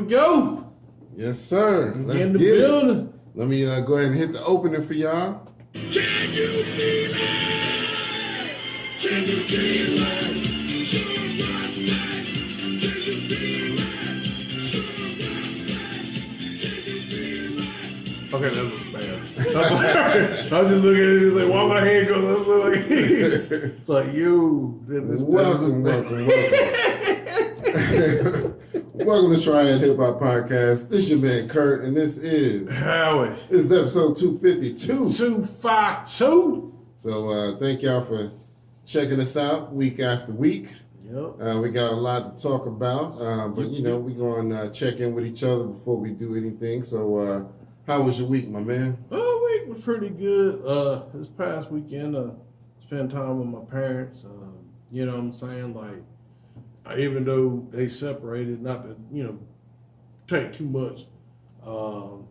go. Yes, sir. Let's in the get building. it. Let me go ahead and hit the opening for y'all. Can you feel it? Can you feel it? Okay, that was bad. I was just looking at it and like, why my head goes up like it's like you. Welcome. Welcome to Triad Hip Hop Podcast. This is your man Kurt, and this is Howie. This is episode 252. 252. So thank y'all for checking us out week after week. Yep. We got a lot to talk about, but you know, we're going to check in with each other before we do anything. So how was your week, my man? Week was pretty good. This past weekend, spent time with my parents. You know what I'm saying? Like, even though they separated, not to, take too much, go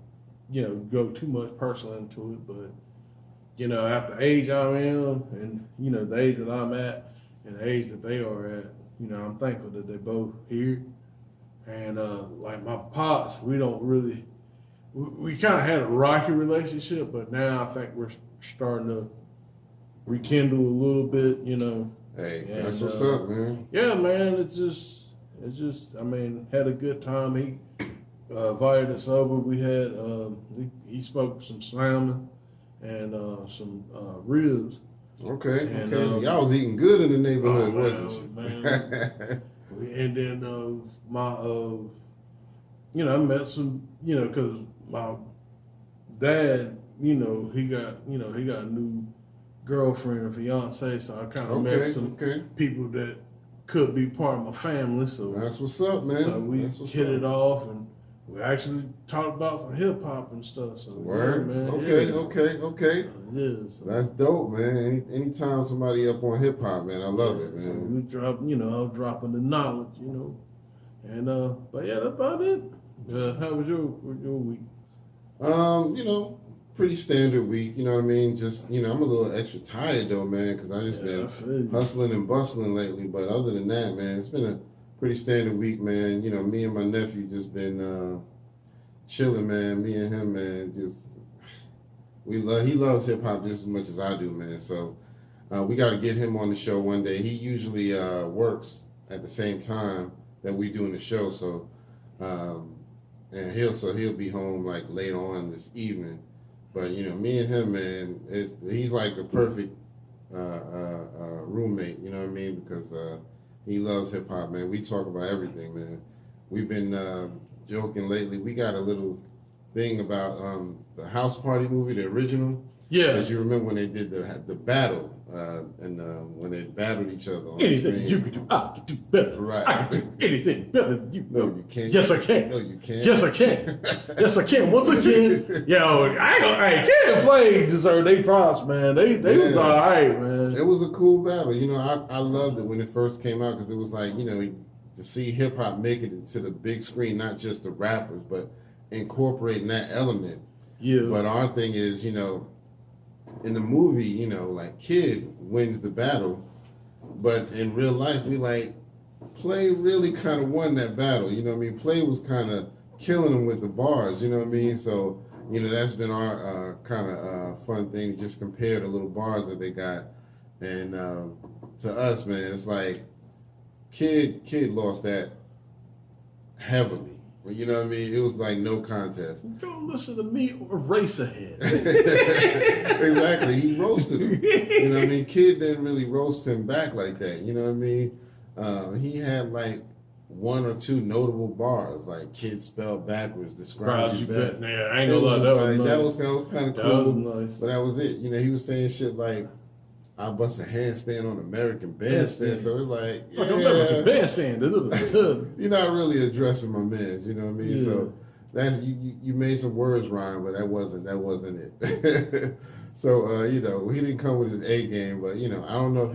too much personal into it, but, at the age I'm in and, the age that I'm at and the age that they are at, I'm thankful that they're both here. And, like my pops, we don't really... We kind of had a rocky relationship, but now I think we're starting to rekindle a little bit, Hey, and, that's what's up, man. Yeah, man, it's just, I mean, had a good time. He invited us over. We had, he smoked some salmon and some ribs. Okay, And, y'all was eating good in the neighborhood, man, wasn't you? Man. And then I met some, because my dad, he got a new girlfriend or fiance, so I kind of met some people that could be part of my family. So that's what's up, man. So we hit it off, and we actually talked about some hip hop and stuff. So word, yeah, man. Okay. Yeah, so that's dope, man. Anytime somebody up on hip hop, man, I love it, man. So we drop, I was dropping the knowledge, and but yeah, that's about it. How was your week? Pretty standard week, you know what I mean? Just, I'm a little extra tired though, man, because I just been hustling and bustling lately. But other than that, man, it's been a pretty standard week, man. Me and my nephew just been chilling, man. Me and him, man, he loves hip hop just as much as I do, man. So we got to get him on the show one day. He usually works at the same time that we doing the show, so and he'll be home like later on this evening. But me and him, man, he's like the perfect roommate. You know what I mean? Because he loves hip hop, man. We talk about everything, man. We've been joking lately. We got a little thing about the House Party movie, the original. Yeah. Because you remember when they did the battle, and when they battled each other on anything the screen. you can do, I can do better. Right. I can do anything better than you. No, you can't. Yes, I can. No, you can't. Yes, I can. Yes, I can. Once again, hey, Kid and Play deserve their props, man. They was all right, man. It was a cool battle. I loved it when it first came out because it was like, to see hip hop make it into the big screen, not just the rappers, but incorporating that element. Yeah. But our thing is, in the movie, like Kid wins the battle, but in real life, we like Play really kind of won that battle. You know what I mean? Play was kind of killing him with the bars. You know what I mean? So that's been our kind of fun thing to just compare the little bars that they got, and to us, man, it's like Kid lost that heavily. You know what I mean? It was like no contest. Don't listen to me or Eraserhead. Exactly. He roasted him. You know what I mean? Kid didn't really roast him back like that. You know what I mean? He had like one or two notable bars, like Kid spelled backwards, describes you best. Yeah, I ain't gonna lie, that was kind of cool. That was nice. But that was it. He was saying shit like, I bust a handstand on American Bandstand. So it's like, yeah. American Bandstand. You're not really addressing my mans, you know what I mean? Yeah. So that's you made some words rhyme, but that wasn't it. So he didn't come with his A game, but I don't know if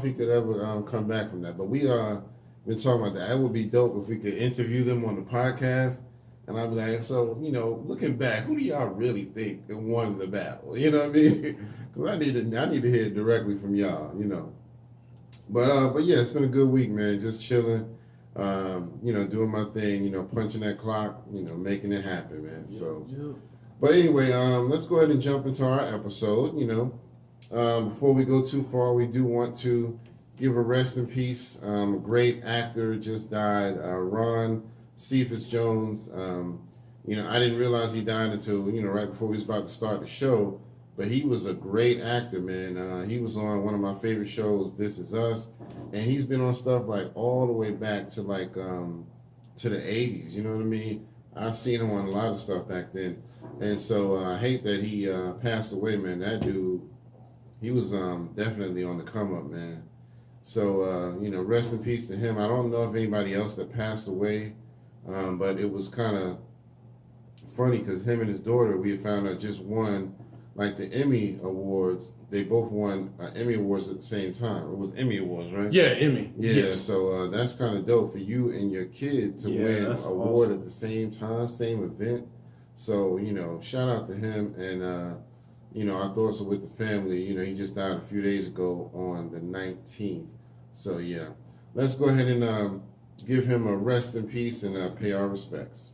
he could ever come back from that. But we been talking about that. It would be dope if we could interview them on the podcast. And I'd be like, so, looking back, who do y'all really think won the battle? You know what I mean? Because I need to hear it directly from y'all, But yeah, it's been a good week, man. Just chilling. doing my thing, punching that clock, making it happen, man. So, Yeah. but anyway, let's go ahead and jump into our episode. Before we go too far, we do want to give a rest in peace. A great actor just died, Ron Cephas Jones. I didn't realize he died until right before we was about to start the show. But he was a great actor, man. He was on one of my favorite shows, This Is Us, and he's been on stuff like all the way back to like to the 80s. You know what I mean? I've seen him on a lot of stuff back then, and so I hate that he passed away, man. That dude, he was definitely on the come up, man. So rest in peace to him. I don't know if anybody else that passed away, but it was kind of funny because him and his daughter, we found out, just won like the Emmy Awards. They both won Emmy Awards at the same time. It was Emmy Awards, right? Yeah, Emmy. Yeah, yes. So that's kind of dope for you and your kid to win an award at the same time, same event. So, shout out to him. And, our thoughts are with the family. He just died a few days ago on the 19th. So, yeah. Let's go ahead and give him a rest in peace and pay our respects.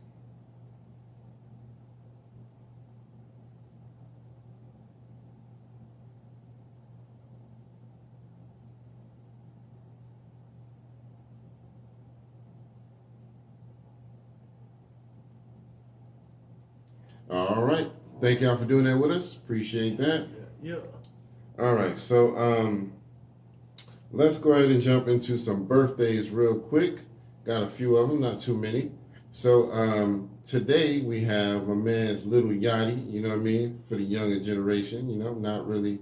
All right. Thank y'all for doing that with us. Appreciate that. Yeah. All right. So let's go ahead and jump into some birthdays real quick. Got a few of them, not too many. So today we have my man's Little Yachty, you know what I mean, for the younger generation. Not really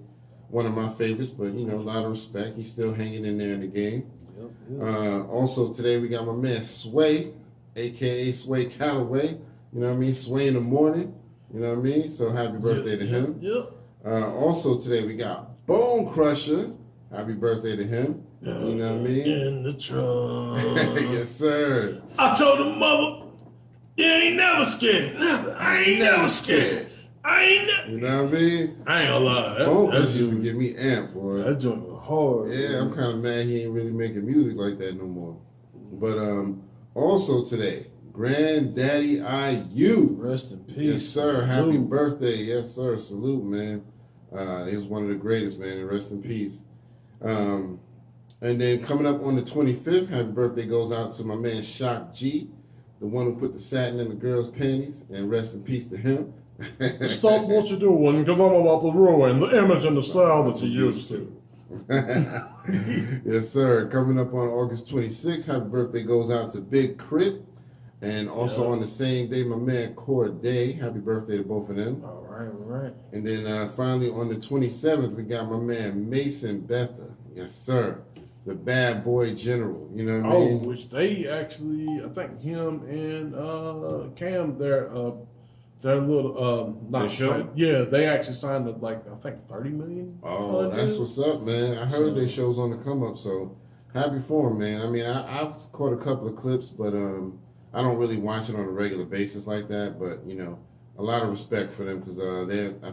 one of my favorites, but, a lot of respect. He's still hanging in there in the game. Yep. Also today we got my man Sway, a.k.a. Sway Calloway. You know what I mean? Sway in the morning. You know what I mean? So happy birthday to him. Yep. Also today we got Bone Crusher. Happy birthday to him. You know what I mean? In the trunk. Yes, sir. I told the mother, you ain't never scared. I ain't never scared. I ain't never. You know what I mean? I ain't gonna lie. Bone Crusher used to get me amped, boy. That joint was hard. Yeah, I'm kind of mad he ain't really making music like that no more. But also today, Granddaddy IU. Rest in peace. Yes, sir. Happy birthday. Yes, sir. Salute, man. He was one of the greatest, man, and rest in peace. And then coming up on the 25th, happy birthday goes out to my man Shock G, the one who put the satin in the girl's panties, and rest in peace to him. Stop what you're doing, because I'm about to ruin the image and the style that you used to. Yes, sir. Coming up on August 26th, happy birthday goes out to Big Crit. And also on the same day, my man Corday. Happy birthday to both of them. All right. And then finally on the 27th, we got my man Mason Betha. Yes, sir. The bad boy general. You know what I mean? Which they actually, I think him and Cam, their little Their show? Yeah, they actually signed I think 30 million. Oh, that's what's up, man. I heard their show's on the come up, so happy for them, man. I mean, I've caught a couple of clips, but I don't really watch it on a regular basis like that, but, a lot of respect for them because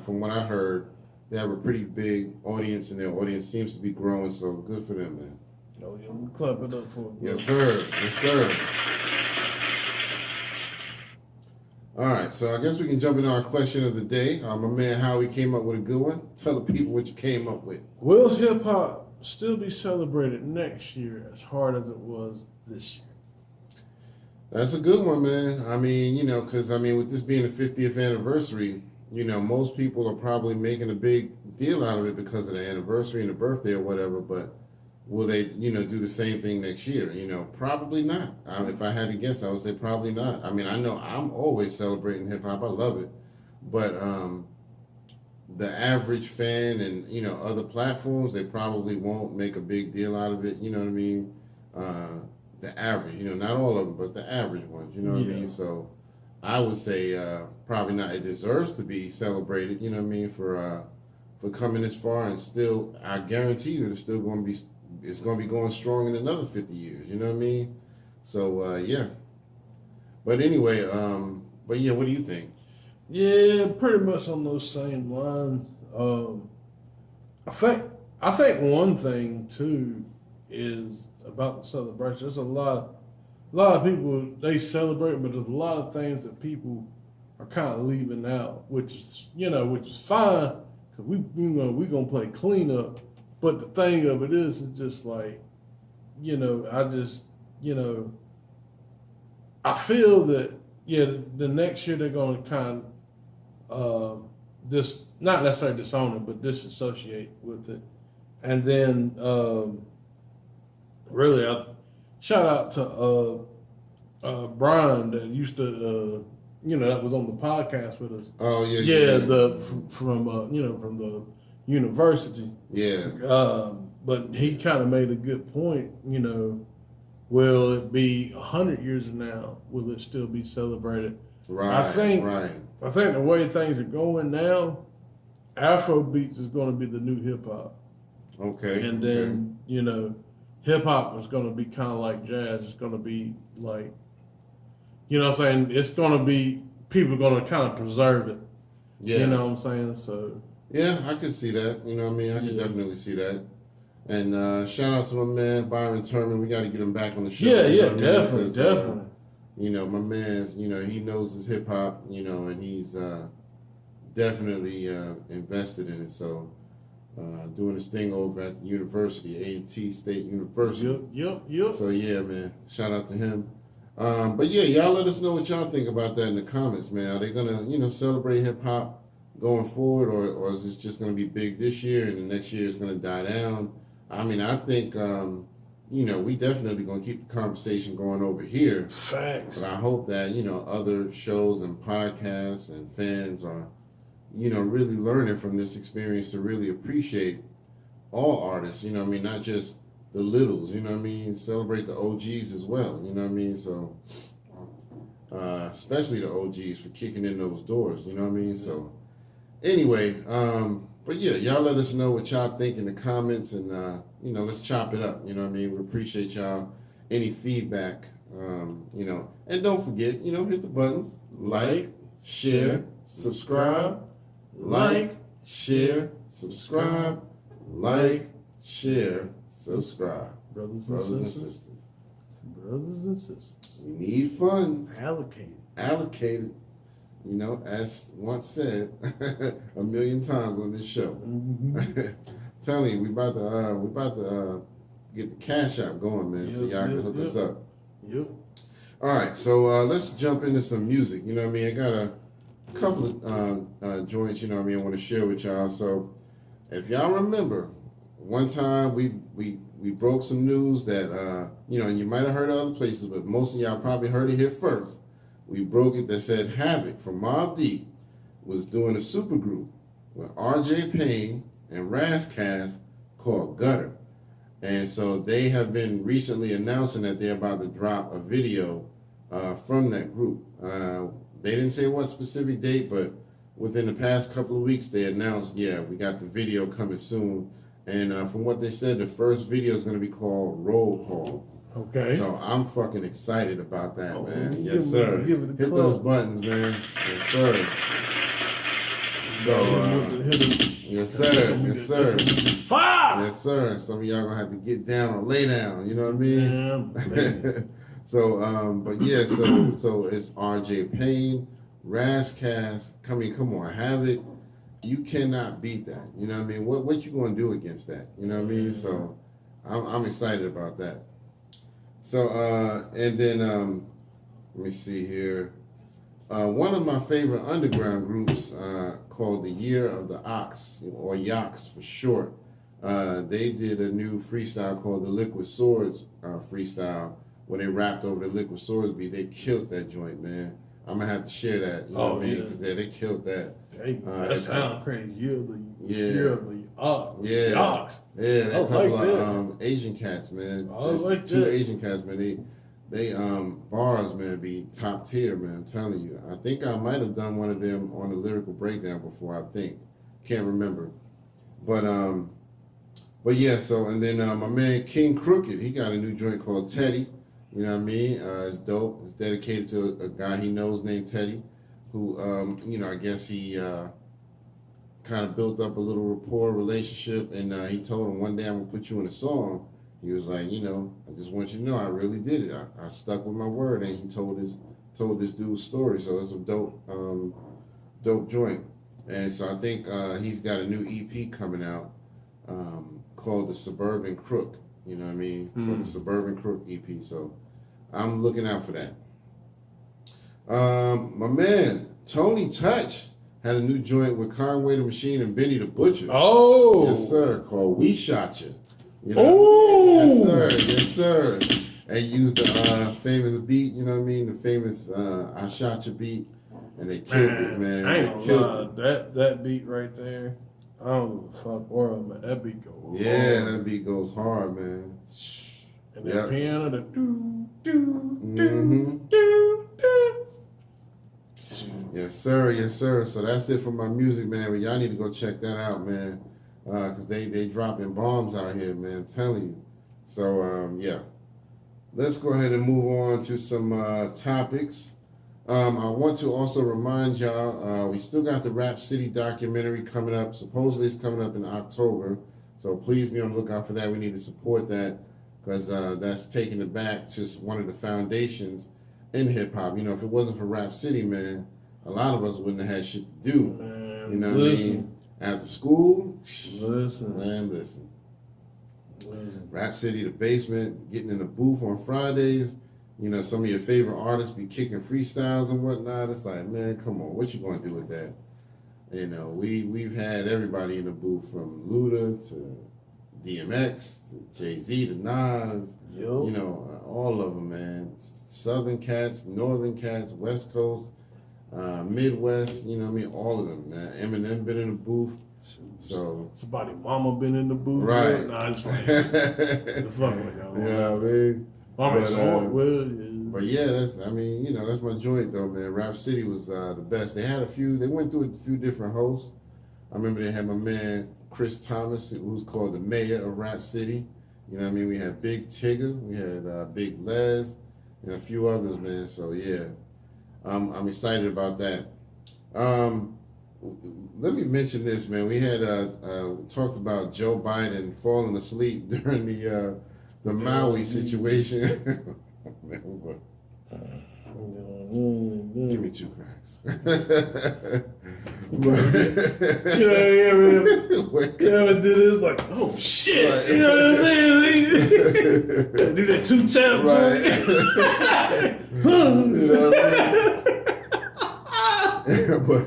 from what I heard, they have a pretty big audience, and their audience seems to be growing, so good for them, man. Oh, yeah, we'll clap it up for them. Yes, sir. Yes, sir. All right, so I guess we can jump into our question of the day. My man Howie came up with a good one. Tell the people what you came up with. Will hip-hop still be celebrated next year as hard as it was this year? That's a good one, man. I mean, because, with this being the 50th anniversary, most people are probably making a big deal out of it because of the anniversary and the birthday or whatever, but will they, do the same thing next year? Probably not. If I had to guess, I would say probably not. I know I'm always celebrating hip-hop. I love it. But the average fan and, other platforms, they probably won't make a big deal out of it. You know what I mean? The average, not all of them, but the average ones, you know what I mean? So I would say probably not. It deserves to be celebrated, you know what I mean, for coming this far, and still, I guarantee you it's still going to be going strong in another 50 years, you know what I mean? So, yeah. But anyway, what do you think? Yeah, pretty much on those same lines. I think one thing, too, is about the celebration. There's a lot a lot of people they celebrate, but there's a lot of things that people are kind of leaving out, which is fine because we gonna play cleanup. But the thing of it is, it's just like, I just, I feel that the next year they're gonna kind of not necessarily disown it, but disassociate with it, and then really I shout out to Brian that used to that was on the podcast with us. Oh yeah, from the university. Yeah. But he kind of made a good point. Will it be 100 years from now? Will it still be celebrated? Right. I think the way things are going now, Afro beats is going to be the new hip hop. Okay. And then hip hop is going to be kind of like jazz. It's going to be like, what I'm saying? It's going to be, people are going to kind of preserve it. Yeah. You know what I'm saying? So. Yeah, I can see that. You know what I mean? I can definitely see that. And shout out to my man, Byron Turman. We got to get him back on the show. Yeah, definitely. My man, he knows his hip hop, and he's definitely invested in it. So, doing his thing over at the university, A&T State University. Yep. So, yeah, man, shout out to him. But, yeah, y'all let us know what y'all think about that in the comments, man. Are they going to, celebrate hip hop going forward, or is this just going to be big this year and the next year is going to die down? I mean, I think, we definitely going to keep the conversation going over here. Facts. But I hope that, other shows and podcasts and fans are, really learning from this experience to really appreciate all artists, not just the littles, celebrate the OGs as well, so, especially the OGs for kicking in those doors, so anyway, but yeah, y'all let us know what y'all think in the comments, and let's chop it up. We appreciate y'all. Any feedback, and don't forget, hit the buttons, like, share, subscribe, like, share, subscribe, like, share, subscribe. Brothers and sisters. Brothers and sisters. We need funds. Allocated. As once said a million times on this show. Mm-hmm. Telling you, we about to get the cash out going, man. So y'all can hook us up. Yep. All right, so let's jump into some music. I got a couple of joints. I want to share with y'all. So if y'all remember, one time we broke some news that and you might have heard other places, but most of y'all probably heard it here first. We broke it that said Havoc from Mobb Deep was doing a supergroup with R.J. Payne and Razzcast called Gutter. And so they have been recently announcing that they're about to drop a video from that group. They didn't say what specific date, but within the past couple of weeks they announced, we got the video coming soon. And from what they said, the first video is going to be called Roll Call. Okay. So I'm fucking excited about that, man. Yes, sir. Hit those buttons, man. Yes, sir. So, yes, sir. Yes, sir. Fire! Yes, sir. Some of y'all gonna have to get down or lay down. You know what I mean? Yeah, so, but yeah, so it's R.J. Payne, Razzcast. Come on, Havoc. You cannot beat that. You know what I mean? What you gonna do against that? You know what I mean? So, I'm excited about that. So, and then, let me see here. One of my favorite underground groups called the Year of the Ox, or Yox for short. They did a new freestyle called the Liquid Swords freestyle, where they rapped over the Liquid Swords beat. They killed that joint, man. I'm going to have to share that. You know what I mean? Because they killed that. Hey, that sounds crazy. Year of the Ox. Yeah. Ox. Yeah, a couple like of Asian cats, man. Like two that. Asian cats, man. They bars, man, be top tier, man. I'm telling you. I think I might have done one of them on the lyrical breakdown before. I think, can't remember, but yeah. So and then my man King Crooked, he got a new joint called Teddy. You know what I mean? It's dope. It's dedicated to a guy he knows named Teddy, who I guess he kind of built up a little rapport relationship, and he told him one day I'm gonna put you in a song, he was like, you know, I just want you to know I really did it. I stuck with my word, and he told this dude's story. So it's a dope joint. And so I think he's got a new EP coming out called The Suburban Crook. You know what I mean? Called The Suburban Crook EP. So I'm looking out for that. My man, Tony Touch, had a new joint with Conway the Machine and Benny the Butcher. Oh. Yes, sir. Called We Shot Ya. You know? Oh. Yes, sir. And used the famous beat, you know what I mean? The famous I Shot Ya beat. And they killed it, man. I ain't gonna lie. That beat right there, I don't give a fuck where I'm at. That beat goes hard. That beat goes hard, man. And that piano, the Mm-hmm. do. Yes, sir. Yes, sir. So that's it for my music, man. But y'all need to go check that out, man. Because they dropping bombs out here, man. I'm telling you. So, yeah. Let's go ahead and move on to some topics. I want to also remind y'all, we still got the Rap City documentary coming up. Supposedly it's coming up in October. So please be on the lookout for that. We need to support that because that's taking it back to one of the foundations in hip-hop. You know, if it wasn't for Rap City, man, a lot of us wouldn't have had shit to do. Man, you know what I mean? After school, listen. Listen. Rap City, the basement, getting in the booth on Fridays. You know, some of your favorite artists be kicking freestyles and whatnot. It's like, man, come on, what you gonna do with that? You know, we've had everybody in the booth from Luda to DMX to Jay-Z to Nas. Yo. You know, all of them, man. Southern cats, Northern cats, West Coast, Midwest. You know what I mean? All of them, man. Eminem been in the booth. So somebody mama been in the booth. Right. Nah, it's fine. It's fucking with y'all. Yeah, I mean. But yeah, that's my joint though, man. Rap City was the best. They went through a few different hosts. I remember they had my man Chris Thomas, who was called the mayor of Rap City. You know what I mean? We had Big Tigger, we had Big Les, and a few others, man. So yeah, I'm excited about that. Let me mention this, man. We had talked about Joe Biden falling asleep during the Maui situation. Man, give me 2 cracks. Kevin did this like, oh shit, right. You know what I'm saying? Do that 2 taps, right? You know what I mean? But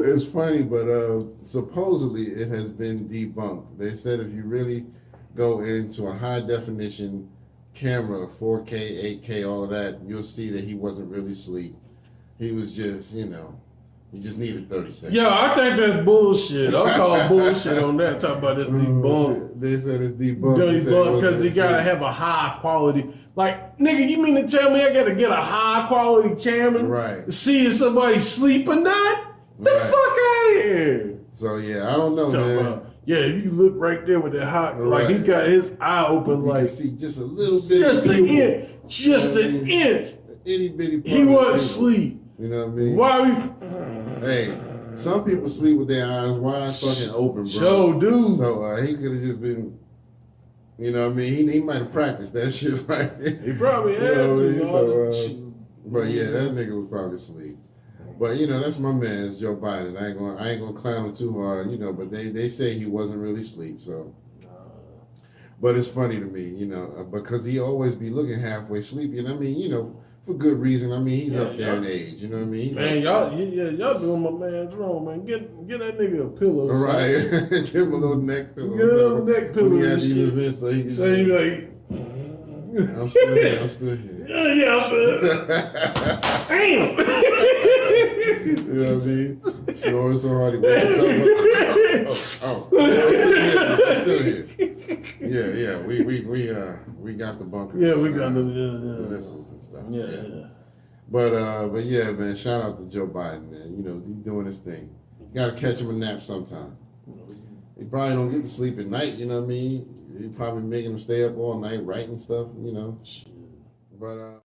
it's funny, but supposedly it has been debunked. They said if you really go into a high definition camera, 4K, 8K, all of that, you'll see that he wasn't really asleep. He was just, he just needed 30 seconds. Yo, I think that's bullshit. I'm calling bullshit on that. Talking about this debunked. They said it's debunked. Debunked because you gotta have a high quality. Like, nigga, you mean to tell me I gotta get a high quality camera to see if somebody's sleep or not? The fuck out of here. So yeah, I don't know, man. Yeah, you look right there with that hot, like he got his eye open, you like can see just a little bit, just an inch. Itty bitty. He wasn't asleep. You know what I mean? Why Hey, some people sleep with their eyes wide fucking open, bro. Sure do. So he could have just been, you know what I mean? He might have practiced that shit right there. He probably had. But yeah, that nigga was probably asleep. But that's my man, Joe Biden. I ain't gonna clown him too hard, but they say he wasn't really asleep, so. But it's funny to me, because he always be looking halfway sleepy, and I mean, for good reason. I mean, he's up there in age, you know what I mean? Y'all doing my man's wrong, man. Get that nigga a pillow. Right. Give him a little neck pillow. Get a little neck pillow. When he had these events, so he can you like, I'm still here. I'm still here. Yeah, I'm still here. Damn. You know what I mean? Snoring so hard he wakes up. I'm still here. Yeah. We got the bunkers. Yeah, we got the missiles and stuff. Yeah. But yeah, man. Shout out to Joe Biden, man. He's doing his thing. You gotta catch him a nap sometime. He probably don't get to sleep at night. You know what I mean? He probably making him stay up all night writing stuff. But